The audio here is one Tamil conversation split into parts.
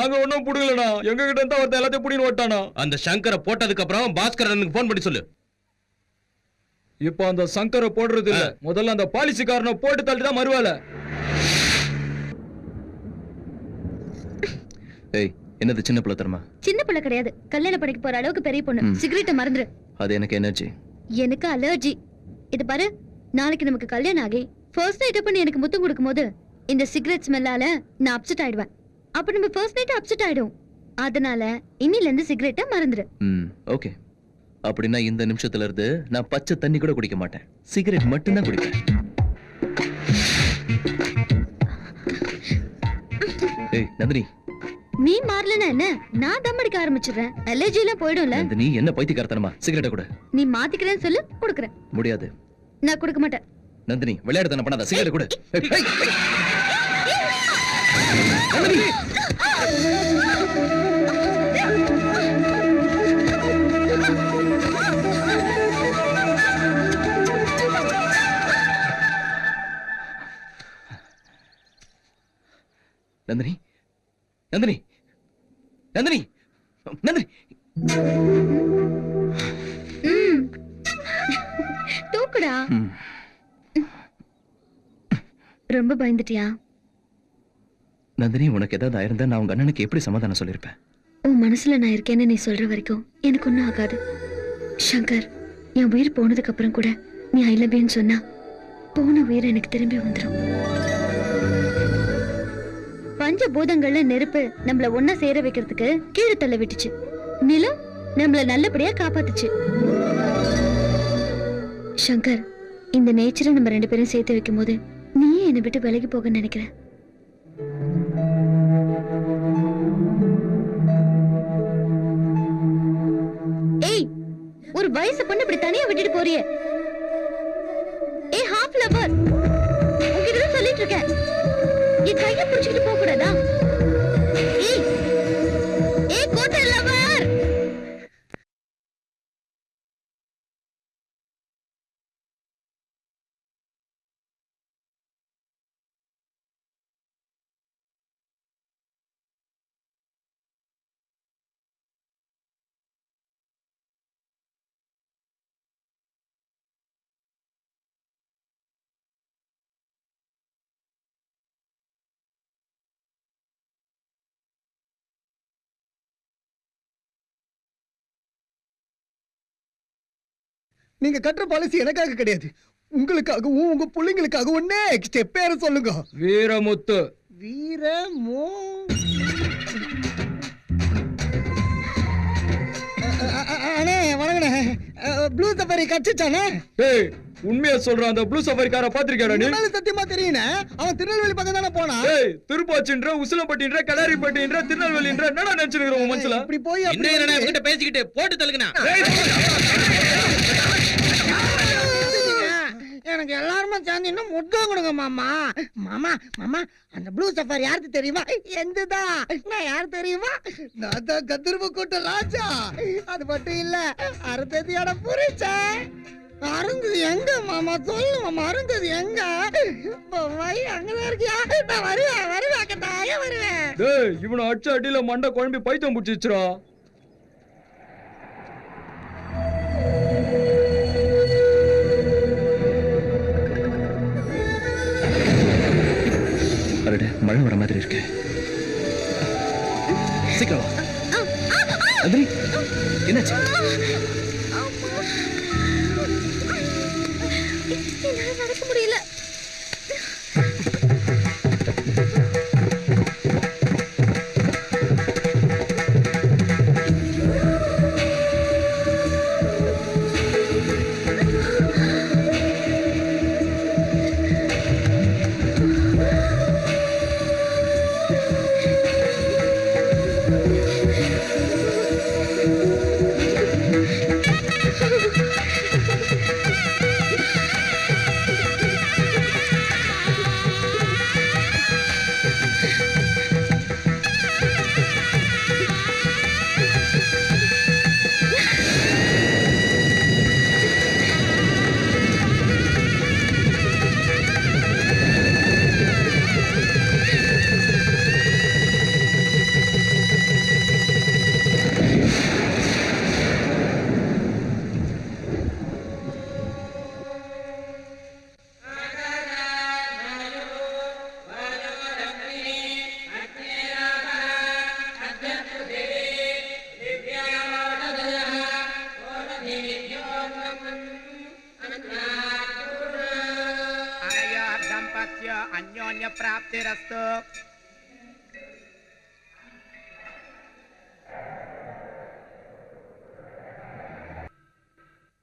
நாங்க ஒண்ணும் புடுங்கலண்ணா. எங்க கிட்ட இருந்தா ஒருத்தன் எல்லாத்தையும் புடின்னு ஓட்டானா. அந்த சங்கரை போட்டதுக்கு அப்புறம் பாஸ்கரனுக்கு போன் பண்ணி சொல்லு. இப்ப அந்த சங்கரை போடுறது இல்ல, முதல்ல அந்த பாலிசிக்காரனை போட்டு தள்ளிதான் மறுவேலை. ஏய், என்னது சின்ன பிள்ளை தரமா? சின்ன பிள்ளை கிடையாது, கல்யாணம் பண்ணிக்க போற அளவுக்கு பெரிய பொண்ணு. சிகரெட்டை மறந்துரு. அது எனக்கு எனர்ஜி. எனக்கு அலர்ஜி. இது பாரு, நாளைக்கு நமக்கு கல்யாணம் ஆகி ஃபர்ஸ்ட் நைட் பண்ணி எனக்கு முத்தம் கொடுக்கும்போது இந்த சிகரெட் ஸ்மெல்லால நான் அப்செட் ஆயிடுவேன். அப்ப நம்ம ஃபர்ஸ்ட் நைட் அப்செட் ஆயிடும். அதனால இன்னில இருந்து சிகரெட்டை மறந்துரு. ஓகே. அப்படின்னா இந்த நிமிஷத்துல இருந்து நான் பச்சை தண்ணி கூட குடிக்க மாட்டேன், சிகரெட் மட்டும் தான் குடிப்பேன். ஏய் நந்தினி, நீ மாறலனா என்ன? நான் தம் அடிக்க ஆரம்பிச்சிடுறேன். அலர்ஜி எல்லாம் போய்டும்ல. நந்தினி என்ன பைத்தியக்காரத்தனமா? சிகரெட்டை கொடு. நீ மாத்திக்கிறேன்னு சொல்லு, கொடுக்குறேன். முடியாது. நான் கொடுக்க மாட்டேன். நந்தினி விளையாடுதானே பண்ணாத, சிகரெட்டை கொடு. நந்தினி நந்தினி நந்தினி நந்தினி தூக்குடா. ரொம்ப பயந்துட்டியா? நந்தினி, உனக்கு ஏதாவது ஆயிருந்தா நான் உங்க அண்ணனுக்கு எப்படி சமாதானம் சொல்லிருப்பேன்? உன் மனசுல நான் இருக்கேன்னு நீ சொல்ற வரைக்கும் எனக்கு ஒன்னும் ஆகாது. சங்கர், என் உயிர் போனதுக்கு அப்புறம் கூட நீ ஐ லவ் யூன்னு சொன்னா போன உயிர் எனக்கு திரும்பி வந்துடும். பஞ்ச பூதங்கள்ல நெருப்பு நம்மள ஒன்னா சேர வைக்கிறதுக்கு கீழே தள்ள விட்டுச்சு. நிலம் நம்மள நல்லபடியா காப்பாத்துச்சு. சங்கர், இந்த நேச்சரை நம்ம ரெண்டு பேரும் சேர்த்து வைக்கும் போது நீயே என்னை விட்டு விலகி போக நினைக்கிற. ஏய், ஒரு வயசு பொண்ணு இப்படி தனியா விட்டுட்டு போறியே. ஏய் ஹாஃப் லவர், உன்கிட்ட தான் சொல்லிட்டு இருக்கேன். என் கையை பிடிச்சிட்டு போக கூடாதா? ஏய் ஏய் கோட்டை லவர். நீங்க கட்டுற பாலிசி எனக்காக கிடையாது, உங்களுக்காகவும் உங்க பிள்ளைங்களுக்காக. ஒன்னே பேரை சொல்லுங்க. வீரமுத்து. வீரமோ? அண்ணே வணங்கண்ணே. Blue safari கட்சிச்சானே? ஏய், உண்மையா சொல்றான். அந்த ப்ளூ சஃபாரிக்கார பாத்திருக்கேடா நீ? சத்தியமா தெரியுனே. அவன் திருநெல்வேலி பக்கம் தானே போனா. ஏய், திருப்பாச்சின்ற, உசிலம்பட்டின்ற, கடாரிப்பட்டின்ற, திருநெல்வேலின்ற என்னடா நினைச்சிருக்கிற உன் மனசுல? இப்படி போய் என்ன இவங்கிட்ட பேசிக்கிட்டு போட்டு தள்ளுங்கண்ணா. எனக்கு எல்லாருமே சேர்ந்து இன்னும் முத்தம் கொடுங்க மாமா. மாமா மாமா, அந்த ப்ளூ சஃபாரி யாருக்கு தெரியுமா? எந்ததா? நான் யார் தெரியுமா? நான் தான் கத்திருப்பு கூட்ட ராஜா. அது மட்டும் இல்ல, அருந்ததியோட புரிச்ச. அருந்ததி எங்க மாமா? சொல்லு மாமா, அருந்ததி எங்க? அங்கதான் இருக்கியா? நான் வருவேன் கட்டாயம் வருவேன். டேய், இவனை அடிச்ச அடியில மண்டை குழம்பி பைத்தியம் பிடிச்சிச்சுரா. மழை வர மாதிரி இருக்கு. சீக்கிரம் வா. நந்தினி, என்னாச்சு? நடக்க முடியல. प्राप्तिरस्तु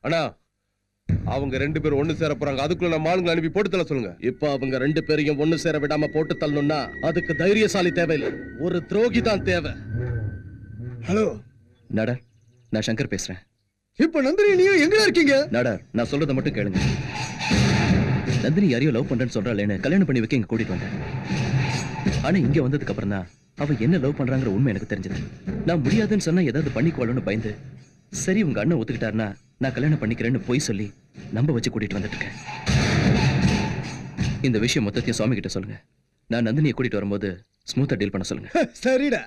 அண்ணா அவங்க 2 பேரும் ஒண்ணு சேர போறாங்க. அதுக்குள்ள நம்ம ஆளுங்களை அனுப்பி போட்டு தள்ள சொல்லுங்க. இப்ப அவங்க 2 பேரையும் ஒண்ணு சேர விடாம போட்டு தள்ளணும்னா அதுக்கு தைரியசாலி தேவையில்லை, ஒரு துரோகி தான் தேவை. ஹலோ நாடார், நான் சங்கர் பேசுறேன். இப்ப நந்தினி நீயும் எங்கடா இருக்கீங்க? நாடார், நான் சொல்றதை மட்டும் கேளுங்க. நந்தினி யாரையோ லவ் பண்றேன்னு சொல்றாளேன்னு கல்யாணம் பண்ணி வைக்க இங்க கூட்டிட்டு வந்தேன். ஆனா இங்க வந்ததுக்கு அப்புறம் தான் அவ என்ன லவ் பண்றாங்கிற உண்மை எனக்கு தெரிஞ்சது. நான் முடியாதுன்னு சொன்னா ஏதாவது பண்ணிக்குவாளுன்னு பயந்து, சரி உங்க அண்ணன் ஒத்துக்கிட்டாருன்னா நான் கல்யாணம் பண்ணிக்கிறேன்னு பொய் சொல்லி நம்ப வச்சு கூட்டிட்டு வந்துட்டு இருக்கேன். இந்த விஷயம் மொத்தத்தையும் சுவாமி கிட்ட சொல்லுங்க. நான் நந்தினியை கூட்டிட்டு வரும்போது ஸ்மூத்தா டீல் பண்ண சொல்லுங்க. சரிடா.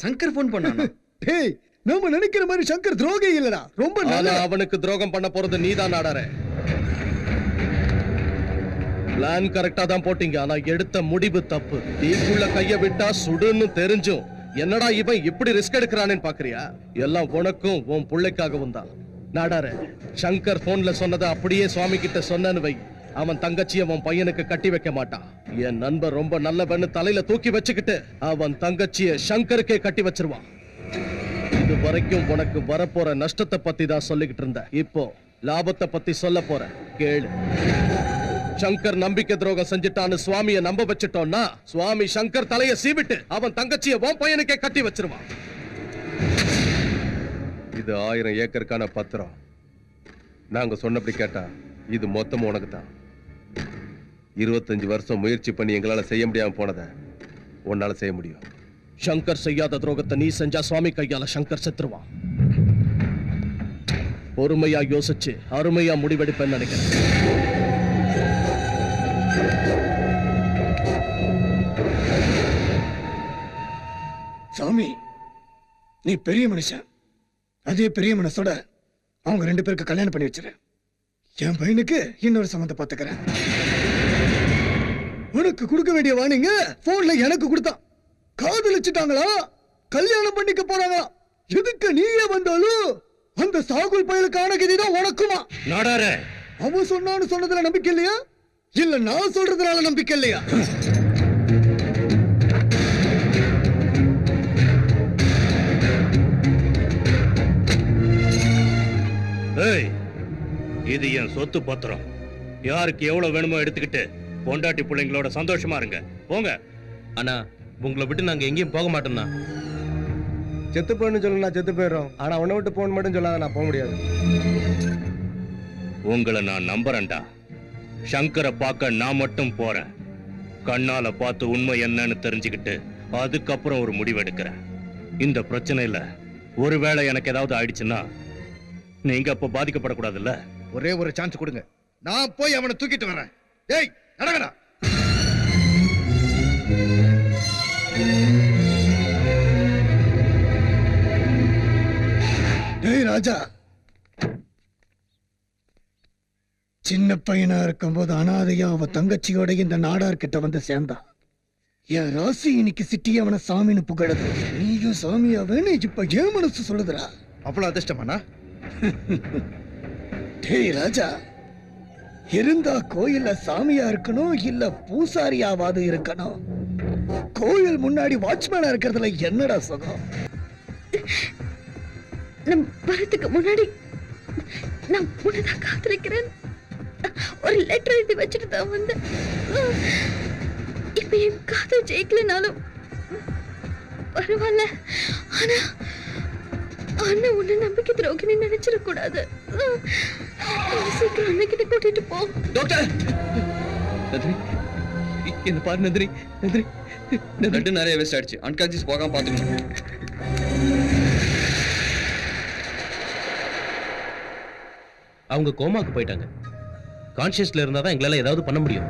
சங்கர் போன் பண்ணானா? டேய், நம்ம நினைக்கிற மாதிரி சங்கர் துரோகி இல்லடா, ரொம்ப ஆனா நல்ல. அவனுக்கு துரோகம் பண்ண போறது நீதான் நாடாரே. பிளான் கரெக்டா தான் போட்டீங்க, ஆனா எடுத்த முடிவு தப்பு. தீக்குள்ள கைய விட்டா சுடுன்னு தெரிஞ்சும் என்னடா இவன் இப்படி ரிஸ்க் எடுக்கிறானேன்னு பாக்குறியா? எல்லாம் உனக்கும் உன் பிள்ளைக்காகவும் தான். நாடாரே, சங்கர் போன்ல சொன்னதை அப்படியே சுவாமி கிட்ட சொன்னேன்னு வை, அவன் தங்கச்சியை அவன் பையனுக்கு கட்டி வைக்க மாட்டான். என் நண்பர் ரொம்ப நல்லவன்னு தலையில தூக்கி வச்சுக்கிட்டு அவன் தங்கச்சியை சங்கருக்கே கட்டி வச்சிருவான். இது வரைக்கும் உனக்கு வரப்போற நஷ்டத்தை பத்தி தான் சொல்லிக்கிட்டு இருந்த, இப்போ லாபத்தை பத்தி சொல்ல போற, கேளு. சங்கர் நம்பிக்கை துரோகம் செஞ்சுட்டான்னு சுவாமியை நம்ப வச்சுட்டோம்னா சுவாமி சங்கர் தலைய சீவிட்டு அவன் தங்கச்சியை உன் பையனுக்கே கட்டி வச்சிருவான். இது 1000 ஏக்கருக்கான பத்திரம். நாங்க சொன்னபடி கேட்டா இது மொத்தமும் உனக்கு தான். 25 வருஷம் முயற்சி பண்ணி எங்களால செய்ய முடியாம போனதை உன்னால செய்ய முடியும். சங்கர் செய்யாத துரோகத்தை நீ செஞ்சா சுவாமி கையால சங்கர் செத்துருவான். பொறுமையா யோசிச்சு அருமையா முடிவெடுப்பேன்னு நினைக்கிறேன். சாமி, நீ பெரிய மனுஷன். அதே பெரிய மனசோட அவங்க 2 பேருக்கு கல்யாணம் பண்ணி வச்சிரு. என் பையனுக்கு இன்னொரு சம்மந்தம் பார்த்துக்கிறேன். உனக்கு கொடுக்க வேண்டிய வாணிங்க போன்ல எனக்கு கொடுத்தான். காதலிச்சுட்டாங்களா, கல்யாணம் பண்ணிக்க போறாங்களா. எதுக்கு நீயே வந்தாலும் அந்த சாகுல் பயலுக்கான கதிதான் உனக்குமா? நாடாரே, அவன் சொன்னான்னு சொன்னதுல நம்பிக்கை இல்லையா, இல்ல நான் சொல்றதுனால நம்பிக்கை இல்லையா? ஏய், இது என் சொத்து பத்திரம். யாருக்கு எவ்வளவு வேணுமோ எடுத்துக்கிட்டு பொண்டாட்டி பிள்ளைங்களோட சந்தோஷமா இருங்க. போங்க. அண்ணா, உங்களை விட்டு நாங்க எங்கேயும் போக மாட்டோம்னா. செத்து போன்னு சொல்லு, நான் செத்து போயிடும். ஆனா உன்னை விட்டு போன் மட்டும் சொல்லாத, நான் போக முடியாது. உங்களை நான் நம்புறேன்டா. சங்கரை பார்க்க நான் மட்டும் போறேன். கண்ணால பார்த்து உண்மை என்னன்னு தெரிஞ்சுக்கிட்டு அதுக்கப்புறம் ஒரு முடிவு எடுக்கிறேன். இந்த பிரச்சனையில ஒருவேளை எனக்கு ஏதாவது ஆயிடுச்சுன்னா நீங்க அப்ப பாதிக்கப்படக்கூடாதுல்ல. ஒரே ஒரு சான்ஸ் கொடுங்க, நான் போய் அவனை தூக்கிட்டு வரேன். ஏய், நடங்கடா. டேய் ராஜா, சின்ன பையனா இருக்கும்போது அனாதையா அவ தங்கச்சியோட இந்த நாடார்கிட்ட வந்து சேர்ந்தான். என் ராசி இன்னைக்கு சிட்டி அவனை சாமின்னு புகழுது. நீயும் சாமியாவேன்னு இப்ப ஏன் மனசு சொல்லுதுடா? அவ்வளவு அதிர்ஷ்டமானா? டேய் ராஜா, இருந்தா கோயில்ல சாமியா இருக்கணும், இல்ல பூசாரியாவது இருக்கணும். கோயில் முன்னாடி வாட்ச்மேனா இருக்கிறதுல என்னடா சுகம்? நம் வரதுக்கு முன்னாடி நான் உன்னதான் காத்திருக்கிறேன். ஒரு லெட்டர் எழுதி வச்சுட்டு தான் வந்தேன். இப்ப என் காதல் ஜெயிக்கலனாலும் பரவாயில்ல. ஆனா அண்ணா உன்னை நம்பிக்கை துரோகினி நினைச்சிடக்கூடாது. சீக்கிரம் அண்ணன் கிட்ட கூட்டிட்டு போ. டாக்டர், நந்தினி, என்ன பாரு நந்தினி. நந்தினி, பிளட் நிறைய வேஸ்ட் ஆயிடுச்சு. அன்கான்சியஸ் போகாம பாத்துக்கணும். அவங்க கோமாக்கு போயிட்டாங்க. கான்சியஸ்ல இருந்தாதான் எங்களால ஏதாவது பண்ண முடியும்.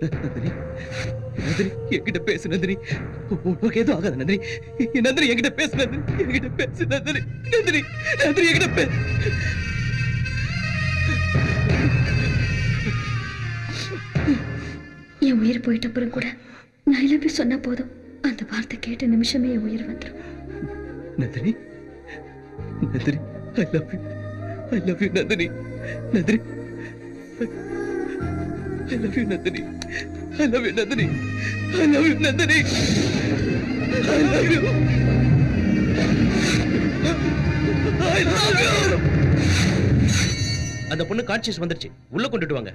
நந்தினி, நந்தினி என்கிட்ட பேசு நந்தினி. உனக்கு எதுவும் ஆகாது நந்தினி. நந்தினி என்கிட்ட பேசு நந்தினி. என்கிட்ட பேசு நந்தினி. நந்தினி, நந்தினி என்கிட்ட பேசு. என் உயிர் போயிட்ட அப்புறம் கூட நான் எல்லாமே சொன்னா போதும். அந்த வார்த்தை கேட்ட நிமிஷமே என் உயிர் வந்துடும். Nandini, Nandini, I love you. I love you, Nandini. Nandini, I love you, Nandini. I love you, Nandini. I love you, Nandini. I love you. I love you. அந்த பொண்ணு கான்சியஸ் வந்துருச்சு, உள்ள கொண்டுட்டு வாங்க.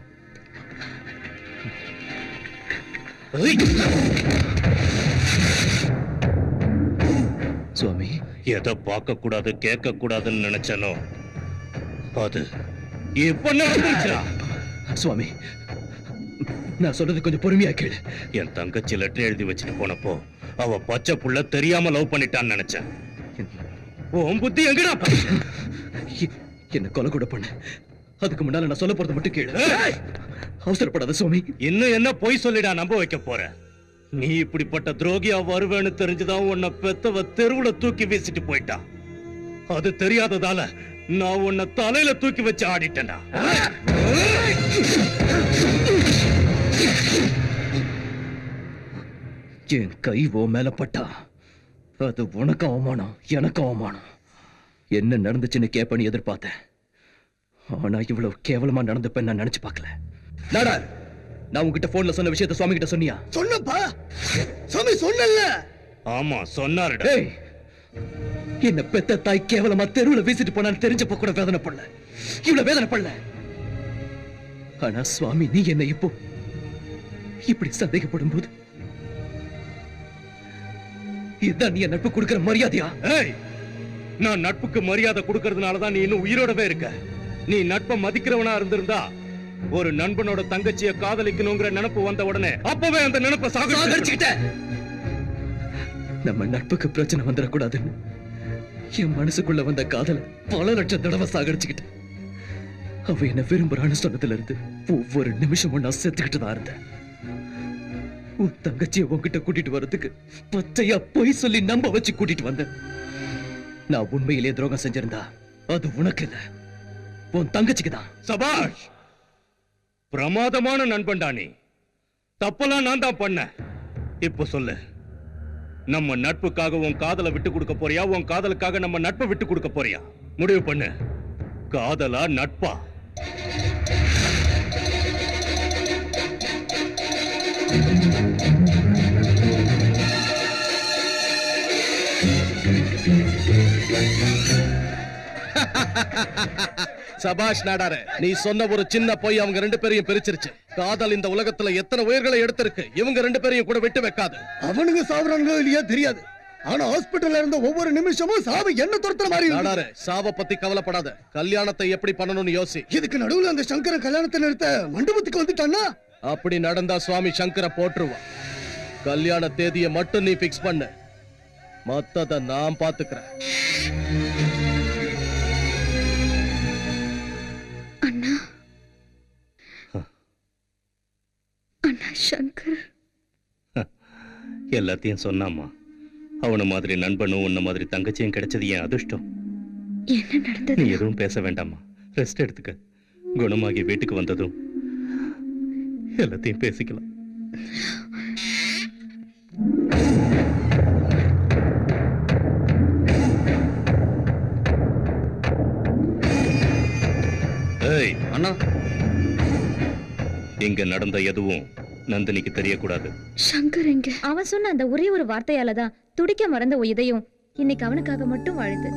சுவாமி, எதை பார்க்க கூடாது கேட்க கூடாதுன்னு நினைச்சனோ அது இப்ப நடந்துச்சா? சுவாமி, நான் சொல்றது கொஞ்சம் பொறுமையா கேளு. என் தங்கச்சி லெட்டர் எழுதி வச்சுட்டு போனப்போ அவ பச்சை புள்ள தெரியாம லவ் பண்ணிட்டான்னு நினைச்சேன். உன் புத்தி எங்கடா? என்ன கொலை கூட பண்ண. அதுக்கு முன்னால நான் சொல்ல போறது மட்டும் கேளு. அவசரப்படாத சுவாமி. இன்னும் என்ன பொய் சொல்லிடா நம்ப வைக்க போற? நீ இப்படிப்பட்ட துரோகியா வருவேன்னு தெரிஞ்சுதான் உன்னை பெத்தவ தெருவுல தூக்கி வீசிட்டு போயிட்டா. அது தெரியாததால நான் உன்னை தலையில தூக்கி வச்சு ஆடிட்டேன்டா. என் கை ஓ மேல பட்டா அது உனக்கு அவமானம், எனக்கு அவமானம். என்ன நடந்துச்சுன்னு கேப்பன்னு எதிர்பார்த்தேன். ஆனா இவ்வளவு கேவலமா நடந்தப்ப நான் நினைச்சு பார்க்கல. நாடா, நான் உங்ககிட்ட போன்ல சொன்ன விஷயத்தை சுவாமி கிட்ட சொன்னியா? சொன்னப்பா, சுவாமி சொன்னல. ஆமா சொன்னாருடா. ஏய், என்ன பெத்த தாய் கேவலமா தெருவுல வீசிட்டு போனான்னு தெரிஞ்சப்ப கூட வேதனை பண்ணல, இவ்வளவு வேதனை பண்ணல. ஆனா சுவாமி, நீ என்ன இப்போ இப்படி சந்தேகப்படும் போது இதுதான் நீ என் நட்பு கொடுக்கிற மரியாதையா? ஏய், நான் நட்புக்கு மரியாதை கொடுக்கறதுனாலதான் நீ இன்னும் உயிரோடவே இருக்க. நீ நட்பை மதிக்கிறவனா இருந்திருந்தா ஒரு நண்பனோட தங்கச்சிய காதலிக்கணுங்கிற நினைப்பு வந்த உடனே அப்பவே அந்த நினைப்பை சாகடிச்சுக்கிட்ட. நம்ம நட்புக்கு பிரச்சனை வந்துடக்கூடாதுன்னு என் மனசுக்குள்ள வந்த காதல பல லட்சம் தடவை சாகடிச்சுக்கிட்டேன். அவ என்ன விரும்புறான்னு சொன்னதுல இருந்து ஒவ்வொரு நிமிஷமும் நான் செத்துக்கிட்டு தான் இருந்தேன். உன் தங்கச்சியை உன்கிட்ட கூட்டிட்டு வர்றதுக்கு பச்சையா பொய் சொல்லி நம்ப வச்சு கூட்டிட்டு வந்தேன். நான் உண்மையிலேயே துரோகம் செஞ்சிருந்தா அது உனக்கு இல்ல, உன் தங்கச்சிக்கு தான். சபாஷ், பிரமாதமான நண்பன்டா நீ. தப்பெல்லாம் நான் தான் பண்ண. இப்ப சொல்லு, நம்ம நட்புக்காக உன் காதலை விட்டு கொடுக்க போறியா, உன் காதலுக்காக நம்ம நட்பை விட்டு கொடுக்க போறியா? முடிவு பண்ணு. காதலா நட்பா? சபாஷ் நாடாரே, நீ சொன்ன ஒரு சின்ன பொய் அவங்க ரெண்டு பேரையும் பிரிச்சிருச்சு. காதல் இந்த உலகத்துல எத்தனை உயிர்களை எடுத்திருக்கு, இவங்க ரெண்டு பேரையும் கூட விட்டு வைக்காது. அவனுங்க சாவறானுங்களோ இல்லையா தெரியாது, ஆனா ஹாஸ்பிடல்ல இருந்த ஒவ்வொரு நிமிஷமும் சாவு என்ன துரத்துற மாதிரி இருக்கு. நாடாரே, சாவ பத்தி கவலைப்படாத, கல்யாணத்தை எப்படி பண்ணணும்னு யோசி. இதுக்கு நடுவுல அந்த சங்கரன் கல்யாணத்தை நிறுத்த மண்டபத்துக்கு வந்துட்டான்னா அப்படி நடந்தா சுவாமி சங்கர போட்டுருவான். கல்யாண தேதியை மட்டும் நீ பிக்ஸ் பண்ணு, மத்தத நான் பாத்துக்கிறேன். அண்ணா, அண்ணா சங்கர் எல்லாத்தையும் சொன்னாமா. அவன மாதிரி நண்பனும் உன்ன மாதிரி தங்கச்சியும் கிடைச்சது என் அதிர்ஷ்டம். என்ன நடந்தது? நீ எதுவும் பேச வேண்டாமா, ரெஸ்ட் எடுத்துக்க. குணமாகி வீட்டுக்கு வந்ததும் எல்லாத்தையும் பேசிக்கலாம். ஏய் அண்ணா, இங்க நடந்த எதுவும் நந்தினிக்கு தெரியக்கூடாது. சங்கர் எங்க? அவன் சொன்ன அந்த ஒரே ஒரு வார்த்தையால தான் துடிக்க மறந்த இதயம் இன்னைக்கு அவனுக்காக மட்டும் வாழுது.